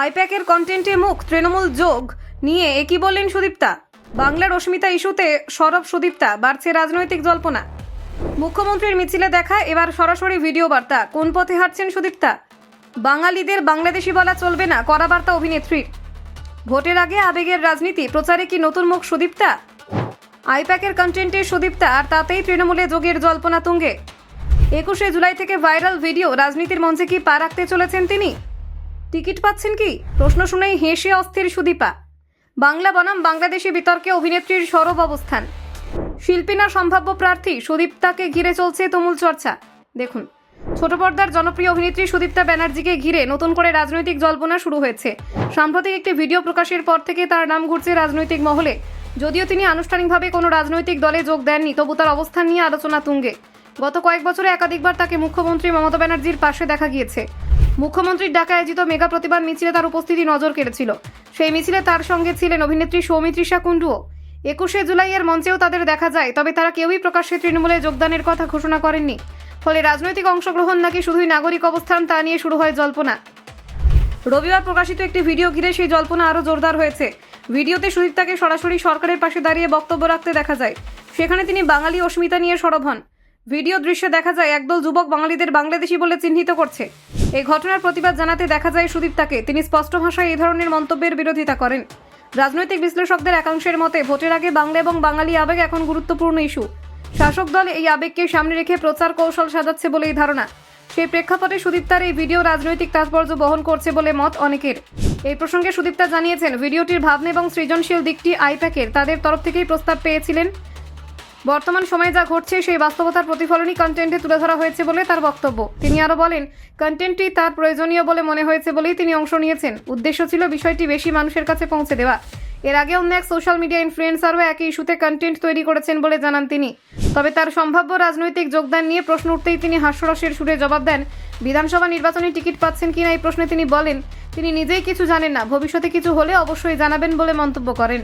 আইপ্যাকের কন্টেন্টে মুখ তৃণমূল যোগ নিয়ে একই বললেন সুদীপ্তা। বাংলার অস্মিতা ইস্যুতে সরব সুদীপ্তা, বাড়ছে রাজনৈতিক জল্পনা। মুখ্যমন্ত্রীর মিছিলে দেখা, এবার সরাসরি ভিডিও বার্তা। কোন পথে হাঁটছেন সুদীপ্তা? বাঙালিদের বাংলাদেশি বলা চলবে না, কড়া বার্তা অভিনেত্রীর। ভোটের আগে আবেগের রাজনীতি প্রচারে কি নতুন মুখ সুদীপ্তা? আইপ্যাকের কন্টেন্টে সুদীপ্তা, আর তাতেই তৃণমূলে যোগের জল্পনা তুঙ্গে। 21শে জুলাই থেকে ভাইরাল ভিডিও, রাজনীতির মঞ্চে কি পা রাখতে চলেছেন তিনি? টিকিট পাচ্ছেন কি? প্রশ্ন শুনেই হেসে অস্থির সুদীপা। বাংলা বনাম বাংলাদেশি বিতর্কে অভিনেত্রীর সরব অবস্থান। শিল্পী না সম্ভাব্য প্রার্থী, সুদীপ্তাকে ঘিরে চলছে তুমুল চর্চা। দেখুন, ছোট পর্দার জনপ্রিয় অভিনেত্রী সুদীপ্তা ব্যানার্জিকে ঘিরে নতুন করে রাজনৈতিক জল্পনা শুরু হয়েছে। সাম্প্রতিক একটি ভিডিও প্রকাশের পর থেকে তার নাম ঘুরছে রাজনৈতিক মহলে। যদিও তিনি আনুষ্ঠানিকভাবে কোনো রাজনৈতিক দলে যোগ দেননি, তবু তার অবস্থান নিয়ে আলোচনা তুঙ্গে। গত কয়েক বছরে একাধিকবার তাকে মুখ্যমন্ত্রী মমতা ব্যানার্জির পাশে দেখা গিয়েছে। মুখ্যমন্ত্রীর ডাকা আয়োজিত মেগা প্রতিবাদ মিছিলে তার উপস্থিতি নজর কেড়েছিল। সেই মিছিলে তার সঙ্গে ছিলেন অভিনেত্রী সৌমিত্রিষা কুণ্ডুও। 21শে জুলাইয়ের মঞ্চেও তাদের দেখা যায়, তবে তারা কেউই প্রকাশ্যে তৃণমূলে যোগদানের কথা ঘোষণা করেননি। ফলে রাজনৈতিক অংশগ্রহণ নাকি শুধুই নাগরিক অবস্থান, তা নিয়ে শুরু হয় জল্পনা। রবিবার প্রকাশিত একটি ভিডিও ঘিরে সেই জল্পনা আরও জোরদার হয়েছে। ভিডিওতে সুদীপ্তাকে সরাসরি সরকারের পাশে দাঁড়িয়ে বক্তব্য রাখতে দেখা যায়। সেখানে তিনি বাঙালি অস্মিতা নিয়ে সরব হন। ভিডিও দৃশ্যে দেখা যায় একদল যুবক বাঙালিদের বাংলাদেশি বলে চিহ্নিত করছে। এই ঘটনার প্রতিবাদ জানাতে দেখা যায় সুদীপ্তাকে। তিনি স্পষ্ট ভাষায় এই ধরনের মন্তব্যের বিরোধিতা করেন। রাজনৈতিক বিশ্লেষকদের একাংশের মতে, ভোটের আগে বাংলা এবং বাঙালি আবেগ এখন গুরুত্বপূর্ণ ইস্যু। শাসক দল এই আবেগকে সামনে রেখে প্রচার কৌশল সাজাচ্ছে বলেই ধারণা। সেই প্রেক্ষাপটে সুদীপ্তার এই ভিডিও রাজনৈতিক তাৎপর্য বহন করছে বলে মত অনেকের। এই প্রসঙ্গে সুদীপ্তা জানিয়েছেন, ভিডিওটির ভাবনা এবং সৃজনশীল দিকটি আইপ্যাকের তাদের তরফ থেকেই প্রস্তাব পেয়েছিলেন। বর্তমান সময়ে যা ঘটছে সেই বাস্তবতার প্রতিফলনই কন্টেন্টে তুলে ধরা হয়েছে বলে তার বক্তব্য। তিনি আরও বলেন, কন্টেন্টটি তার প্রয়োজনীয় বলে মনে হয়েছে বলেই তিনি অংশ নিয়েছেন। উদ্দেশ্য ছিল বিষয়টি বেশি মানুষের কাছে পৌঁছে দেওয়া। এর আগে অন্য এক সোশ্যাল মিডিয়া ইনফ্লুয়েন্সারও একই ইস্যুতে কন্টেন্ট তৈরি করেছেন বলে জানান তিনি। তবে তার সম্ভাব্য রাজনৈতিক যোগদান নিয়ে প্রশ্ন উঠতেই তিনি হাস্যরসের সুরে জবাব দেন। বিধানসভা নির্বাচনে টিকিট পাচ্ছেন কিনা এই প্রশ্নে তিনি বলেন, তিনি নিজেই কিছু জানেন না, ভবিষ্যতে কিছু হলে অবশ্যই জানাবেন বলে মন্তব্য করেন।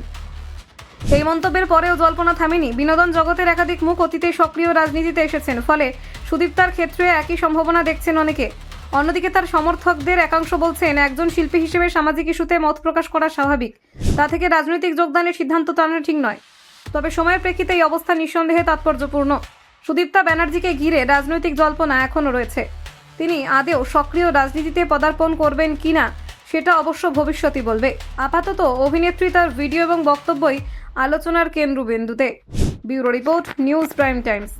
এই মন্তব্যের পরেও জল্পনা থামেনি। বিনোদন জগতের একাধিক মুখ অতীতে সক্রিয় রাজনীতিতে এসেছেন, ফলে সুদীপ্তার ক্ষেত্রে একই সম্ভাবনা দেখছেন অনেকে। অন্যদিকে তার সমর্থকদের একাংশ বলছেন, একজন শিল্পী হিসেবে সামাজিক ইস্যুতে মত প্রকাশ করা স্বাভাবিক, তা থেকে রাজনৈতিক যোগদানের সিদ্ধান্ত টানা ঠিক নয়। তবে সময়ের প্রেক্ষিতে এই অবস্থা নিঃসন্দেহে তাৎপর্যপূর্ণ। সুদীপ্তা ব্যানার্জিকে ঘিরে রাজনৈতিক জল্পনা এখনও রয়েছে। তিনি আদৌ সক্রিয় রাজনীতিতে পদার্পণ করবেন কিনা সেটা অবশ্য ভবিষ্যতই বলবে। আপাতত অভিনেত্রী তার ভিডিও এবং বক্তব্যই আলোচনার কেন্দ্রবিন্দুতে। Bureau report, news prime Times.